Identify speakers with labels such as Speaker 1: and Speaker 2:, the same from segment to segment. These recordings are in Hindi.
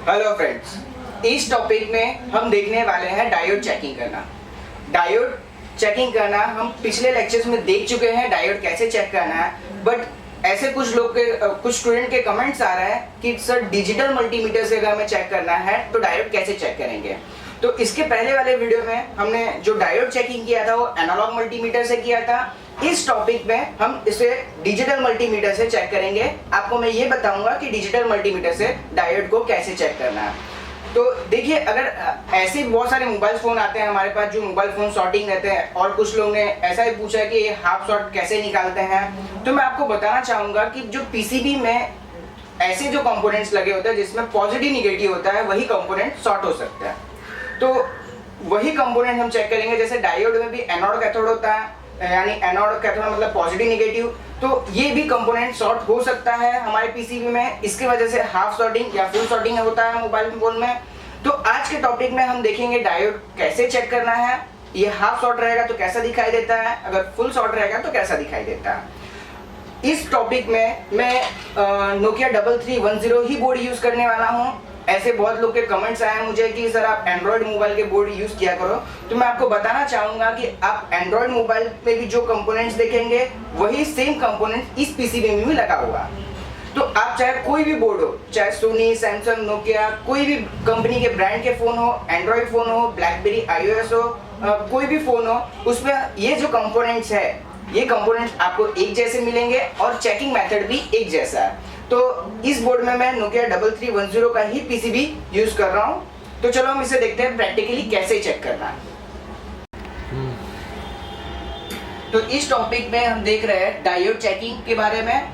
Speaker 1: हेलो फ्रेंड्स, इस टॉपिक में हम देखने वाले हैं डायोड चेकिंग करना। डायोड चेकिंग करना हम पिछले लेक्चर्स में देख चुके हैं, डायोड कैसे चेक करना है। बट ऐसे कुछ स्टूडेंट के कमेंट्स आ रहे हैं कि सर डिजिटल मल्टीमीटर से अगर हमें चेक करना है तो डायोड कैसे चेक करेंगे। तो इसके पहले वाले वीडियो में हमने जो डायोड चेकिंग किया था वो एनालॉग मल्टीमीटर से किया था। इस टॉपिक में हम इसे डिजिटल मल्टीमीटर से चेक करेंगे। आपको मैं ये बताऊंगा कि डिजिटल मल्टीमीटर से डायोड को कैसे चेक करना है। तो देखिए, अगर ऐसे बहुत सारे मोबाइल फ़ोन आते हैं हमारे पास जो मोबाइल फ़ोन शॉर्टिंग रहते हैं, और कुछ लोग ने ऐसा ही पूछा कि ये हाफ शॉर्ट कैसे निकालते हैं, तो मैं आपको बताना चाहूँगा कि जो पीसीबी में ऐसे जो कंपोनेंट्स लगे होते हैं जिसमें पॉजिटिव निगेटिव होता है, वही कंपोनेंट शॉर्ट हो सकता है। तो वही कंपोनेंट हम चेक करेंगे। जैसे डायोड में भी एनोड कैथोड होता है, यानी एनोड कैथोड मतलब पॉजिटिव निगेटिव, तो ये भी कंपोनेंट शॉर्ट हो सकता है हमारे पीसीबी में। इसके वजह से हाफ शॉर्टिंग या फुल शॉर्टिंग होता है मोबाइल फोन में। तो आज के टॉपिक में हम देखेंगे डायोड कैसे चेक करना है। ये हाफ शॉर्ट रहेगा तो कैसा दिखाई देता है, अगर फुल शॉर्ट रहेगा तो कैसा दिखाई देता है। इस टॉपिक में मैं नोकिया 3310 ही बोर्ड यूज करने वाला हूँ। ऐसे बहुत लोग के कमेंट्स आए मुझे कि सर आप एंड्रॉयड मोबाइल के बोर्ड यूज किया करो। तो मैं आपको बताना चाहूंगा कि आप एंड्रॉयड मोबाइल पे भी जो कंपोनेंट्स देखेंगे वही सेम कंपोनेंट इस पीसीबी में भी लगा हुआ। तो आप चाहे कोई भी बोर्ड हो, चाहे सोनी, सैमसंग, नोकिया, कोई भी कंपनी के ब्रांड के फोन हो, एंड्रॉयड फोन हो, ब्लैकबेरी, iOS हो, कोई भी फोन हो, उसमें ये जो कंपोनेंट्स है, ये कंपोनेंट्स आपको एक जैसे मिलेंगे और चेकिंग मेथड भी एक जैसा है। तो इस बोर्ड में मैं नोकिया 3310 का ही पीसीबी यूज कर रहा हूँ। तो चलो हम इसे देखते हैं प्रैक्टिकली कैसे चेक करना है। तो इस टॉपिक में हम देख रहे हैं डायोड चेकिंग के बारे में।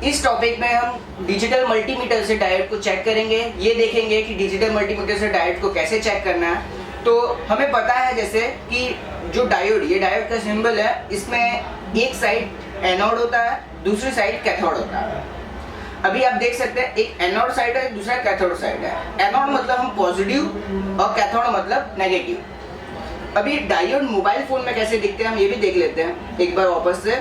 Speaker 1: इस टॉपिक में हम डिजिटल मल्टीमीटर से डायोड को चेक करेंगे। ये देखेंगे कि डिजिटल मल्टीमीटर से डायोड को कैसे चेक करना है। तो हमें पता है जैसे कि जो डायोड, ये डायोड का सिंबल है, इसमें एक साइड एनोड होता है, दूसरी साइड कैथोड होता है। अभी आप देख सकते हैं एक एनोड साइड है, दूसरा कैथोड साइड है। एनोड मतलब हम पॉजिटिव और कैथोड मतलब नेगेटिव। अभी डायोड मोबाइल फोन में कैसे दिखते हैं हम ये भी देख लेते हैं एक बार वापस से।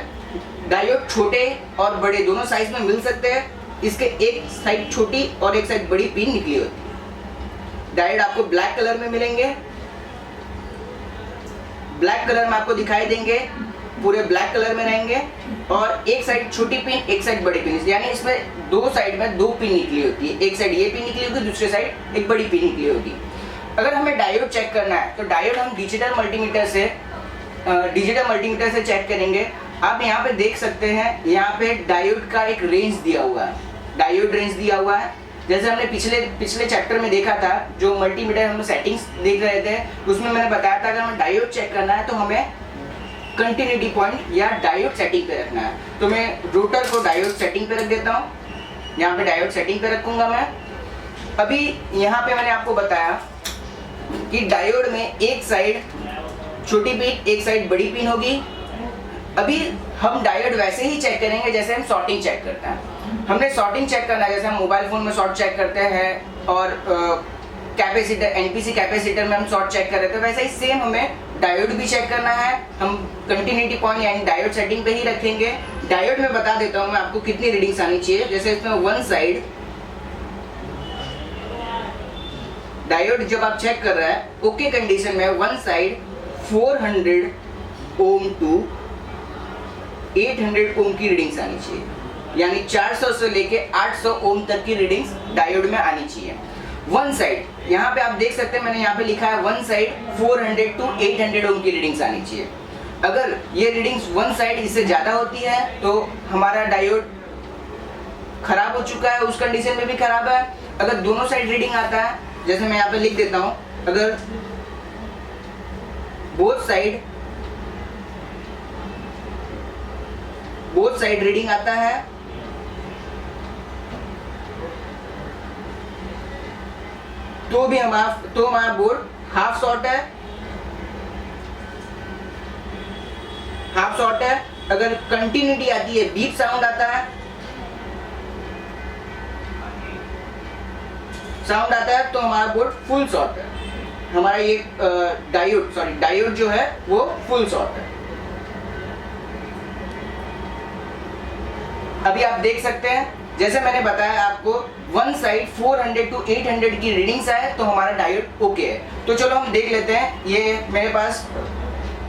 Speaker 1: डायोड छोटे और बड़े दोनों साइज में मिल सकते हैं। इसके एक साइड छोटी और एक साइड बड़ी पिन निकली होती है। डायोड आपको ब्लैक कलर में मिलेंगे, ब्लैक कलर में आपको दिखाई देंगे, पूरे ब्लैक कलर में रहेंगे। और एक साइड छोटी पिन, एक साइड बड़ी पिन, यानी इसमें दो साइड में दो पिन निकली होती है। एक साइड ये पिन निकली होगी, दूसरी साइड एक बड़ी पिन निकली होगी। अगर हमें डायोड चेक करना है तो डायोड हम डिजिटल मल्टीमीटर से चेक करेंगे। आप यहाँ पे देख सकते हैं, यहाँ पे डायोड का एक रेंज दिया हुआ है, डायोड रेंज दिया हुआ है। जैसे हमने पिछले चैप्टर में देखा था, जो मल्टीमीटर हम सेटिंग्स देख रहे थे, उसमें मैंने बताया था अगर हमें डायोड चेक करना है तो हमें कंटिन्यूटी पॉइंट या डायोड सेटिंग पे रखना है। तो मैं रोटर को डायोड सेटिंग पे रख देता हूँ। यहाँ पे डायोड सेटिंग पे रखूंगा मैं। अभी यहाँ पे मैंने आपको बताया कि डायोड में एक साइड छोटी पिन, एक साइड बड़ी पिन होगी। अभी हम डायोड वैसे ही चेक करेंगे जैसे हम शॉर्टिंग चेक करते हैं। हमने शॉर्टिंग चेक करना है जैसे हम मोबाइल फोन में शॉर्ट चेक करते हैं और कैपेसिटर, एनपीसी कैपेसिटर में हम शॉर्ट चेक कर रहे थे, वैसे ही सेम हमें डायोड भी चेक करना है। हम कंटिन्यूटी पॉइंट यानी डायोड सेटिंग पे ही रखेंगे। डायोड में बता देता हूँ मैं आपको कितनी रीडिंग्स आनी चाहिए। जैसे इसमें वन साइड डायोड जब आप चेक कर रहे हैं ओके कंडीशन में, वन साइड 400 ओम टू 800 ओम की रीडिंग्स आनी चाहिए, यानी 400 से लेके 800 ओम तक की रीडिंग्स डायोड में आनी चाहिए। वन साइड, यहाँ पे आप देख सकते हैं मैंने यहाँ पे लिखा है वन साइड 400 टू 800 ओम की रीडिंग्स आनी चाहिए। अगर ये रीडिंग्स वन साइड इससे ज़्यादा होती है तो हमारा डायोड खराब हो चुका है, उस कंडीशन में भी खराब है। अगर दोनों साइड रीडिंग आता है, जैसे मैं यहाँ पे लिख देता हूँ, अगर बोथ साइड रीडिंग आता है तो भी हमारा बोर्ड हाफ शॉर्ट है, अगर कंटिन्यूटी आती है, बीप साउंड आता है तो हमारा बोर्ड फुल शॉर्ट है। हमारा ये डायोड जो है वो फुल शॉर्ट है। अभी आप देख सकते हैं जैसे मैंने बताया आपको वन साइड 400 to 800 की रीडिंग्स आए तो हमारा डायोड ओके है। तो चलो हम देख लेते हैं। ये मेरे पास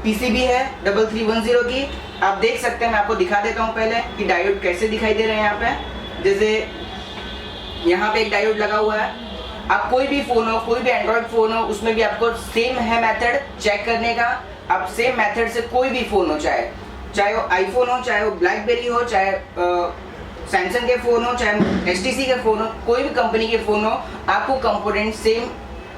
Speaker 1: पीसीबी है 3310 की, आप देख सकते हैं। मैं आपको दिखा देता हूँ पहले कि डायोड कैसे दिखाई दे रहे हैं यहाँ पे। जैसे यहाँ पे एक डायोड लगा हुआ है। आप कोई भी फ़ोन हो, कोई भी एंड्रॉयड फ़ोन हो, उसमें भी आपको सेम है मेथड चेक करने का। आप सेम मेथड से कोई भी फ़ोन हो, चाहे वो आईफोन हो, चाहे वो ब्लैकबेरी हो, चाहे सैमसंग के फ़ोन हो, चाहे एचटीसी के फ़ोन हो, कोई भी कंपनी के फ़ोन हो, आपको कंपोनेंट सेम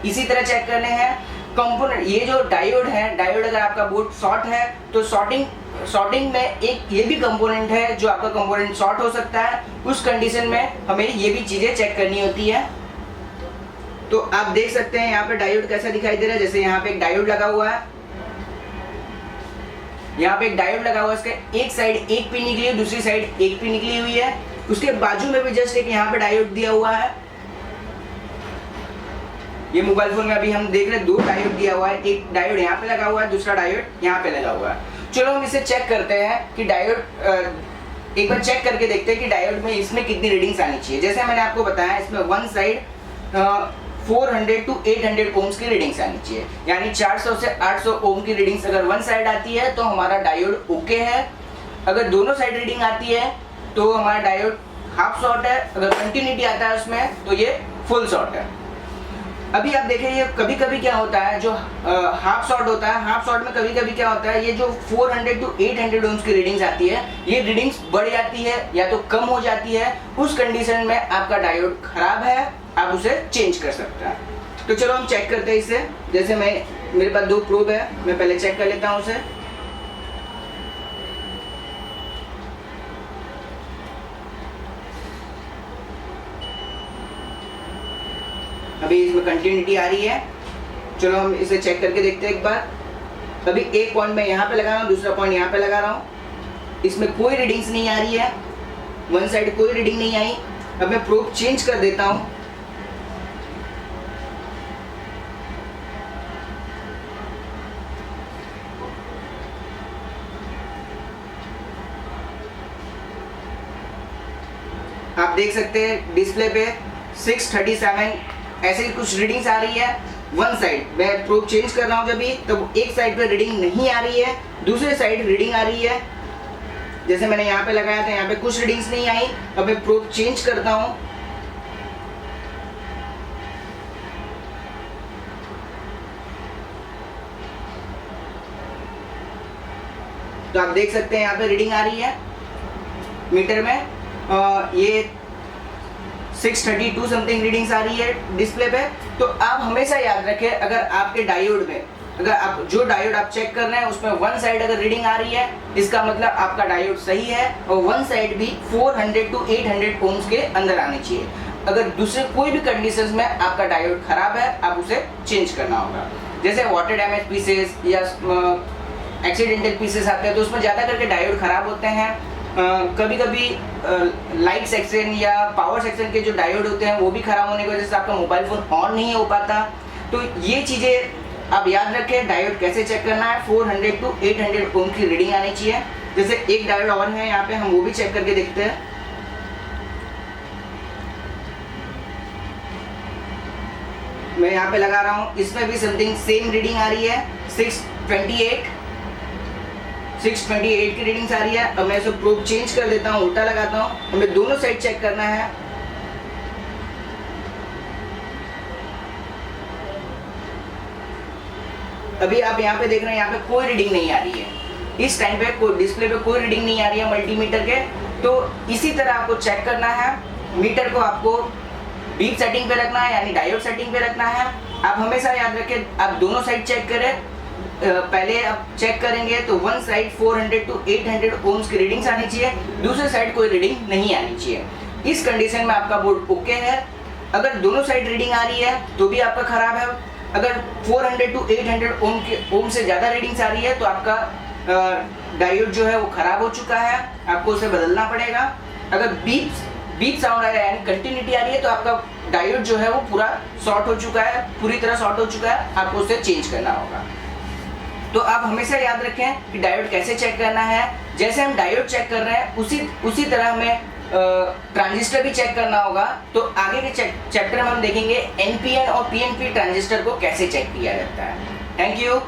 Speaker 1: इसी तरह चेक करने हैं। कंपोनेंट ये जो डायोड है, डायोड अगर आपका बोर्ड शॉर्ट है तो शॉर्टिंग में एक ये भी कंपोनेंट है जो आपका कंपोनेंट शॉर्ट हो सकता है। उस कंडीशन में हमें ये भी चीज़ें चेक करनी होती है। तो आप देख सकते हैं यहाँ पे डायोड कैसा दिखाई दे रहा है। जैसे यहाँ पे एक डायोड लगा हुआ है, यहाँ पे एक डायोड लगा हुआ है, इसका एक साइड एक पिन निकली है, दूसरी साइड एक पिन निकली हुई है। उसके बाजू में भी जस्ट एक यहाँ पे डायोड दिया हुआ है। ये मोबाइल फोन में अभी हम देख रहे हैं 2 डायोड दिया हुआ है, एक डायोड यहाँ पे लगा हुआ है, दूसरा डायोड यहाँ पे लगा हुआ है। चलो हम इसे चेक करते हैं कि डायोड एक बार चेक करके देखते हैं कि डायोड में इसमें कितनी रीडिंग्स आनी चाहिए। जैसे मैंने आपको बताया इसमें वन साइड 400 to 800 ओम्स की रीडिंग्स आनी चाहिए, यानी 400 से 800 ओम की रीडिंग्स अगर वन साइड आती है तो हमारा डायोड ओके है। अगर दोनों साइड रीडिंग आती है तो हमारा डायोड हाफ शॉर्ट है। अगर कंटिन्यूटी आता है उसमें तो ये फुल शॉर्ट है। अभी आप देखें ये कभी कभी क्या होता है, जो हाफ शॉर्ट होता है, हाफ शॉर्ट में कभी कभी क्या होता है, ये जो 400 to 800 ओम्स की रीडिंग्स आती है, ये रीडिंग्स बढ़ जाती है या तो कम हो जाती है। उस कंडीशन में आपका डायोड खराब है, आप उसे चेंज कर सकते हैं। तो चलो हम चेक करते हैं इसे। जैसे मेरे पास 2 प्रोब है, मैं पहले चेक कर लेता हूं उसे। अभी इसमें कंटिन्यूटी आ रही है। चलो हम इसे चेक करके देखते हैं एक बार। अभी एक पॉइंट मैं यहाँ पे लगा रहा हूँ, दूसरा पॉइंट यहाँ पे लगा रहा हूँ। इसमें कोई रीडिंग्स नहीं आ रही है, वन साइड कोई रीडिंग नहीं आई। अब मैं प्रोब चेंज कर देता हूँ। आप देख सकते हैं डिस्प्ले पे 637 ऐसे कुछ रीडिंग्स आ रही है वन साइड। मैं प्रोब चेंज कर रहा हूँ जब भी, तब एक साइड पे रीडिंग नहीं आ रही है, दूसरे साइड रीडिंग आ रही है। जैसे मैंने यहाँ पे लगाया था, यहाँ पे कुछ रीडिंग्स नहीं आई। अब मैं प्रोब चेंज करता हूँ। तो आप देख सकते हैं यहाँ पे रीडिंग आ रही है मीटर में। ये 632 समथिंग रीडिंग्स आ रही है डिस्प्ले पे। तो आप हमेशा याद रखें, अगर आपके डायोड में, अगर आप जो डायोड आप चेक कर रहे हैं उसमें वन साइड अगर रीडिंग आ रही है, इसका मतलब आपका डायोड सही है और वन साइड भी 400 to 800 ओम्स के अंदर आनी चाहिए। अगर दूसरे कोई भी कंडीशंस में आपका डायोड खराब है, आप उसे चेंज करना होगा। जैसे वाटर डैमेज पीसेस या एक्सीडेंटल पीसेस आते हैं तो उसमें ज़्यादा करके डायोड खराब होते हैं। कभी कभी लाइट सेक्शन या पावर सेक्शन के जो डायोड होते हैं वो भी खराब होने की वजह से आपका मोबाइल फ़ोन ऑन नहीं हो पाता। तो ये चीज़ें आप याद रखें। डायोड कैसे चेक करना है, 400 to 800 ओम की रीडिंग आनी चाहिए। जैसे एक डायोड और है यहाँ पे, हम वो भी चेक करके देखते हैं। मैं यहाँ पे लगा रहा हूँ, इसमें भी समथिंग सेम रीडिंग आ रही है, 628 की रीडिंग्स आ रही है। अब मैं इसे प्रोब चेंज कर देता हूँ, उल्टा लगाता हूँ। हमें दोनों साइड चेक करना है। अभी आप यहाँ पे देख रहे हैं, यहाँ पे कोई रीडिंग नहीं आ रही है। इस टाइम पे कोई डिस्प्ले पे कोई रीडिंग नहीं आ रही है मल्टीमीटर के। तो इसी तरह आपको चेक करना है। मीटर को आपको बीप सेटिंग पे रखना है, यानी डायोड सेटिंग पे रखना है। आप हमेशा याद रखें, आप दोनों साइड चेक करें। पहले आप चेक करेंगे तो वन साइड 400 to 800 ओम्स की रीडिंग्स आनी चाहिए, दूसरे साइड कोई रीडिंग नहीं आनी चाहिए। इस कंडीशन में आपका बोर्ड ओके है। अगर दोनों साइड रीडिंग आ रही है तो भी आपका खराब है। अगर 400 to 800 ओम से ज़्यादा रीडिंग्स आ रही है तो आपका डायोड जो है वो खराब हो चुका है, आपको उसे बदलना पड़ेगा। अगर बीप साउंड आ रहा है यानी कंटिन्यूटी आ रही है तो आपका डायोड जो है वो पूरा शॉर्ट हो चुका है, पूरी तरह शॉर्ट हो चुका है, आपको उसे चेंज करना होगा। तो आप हमेशा याद रखें कि डायोड कैसे चेक करना है। जैसे हम डायोड चेक कर रहे हैं उसी तरह हमें ट्रांजिस्टर भी चेक करना होगा। तो आगे के चैप्टर में हम देखेंगे एनपीएन और पीएनपी ट्रांजिस्टर को कैसे चेक किया जाता है। Thank you.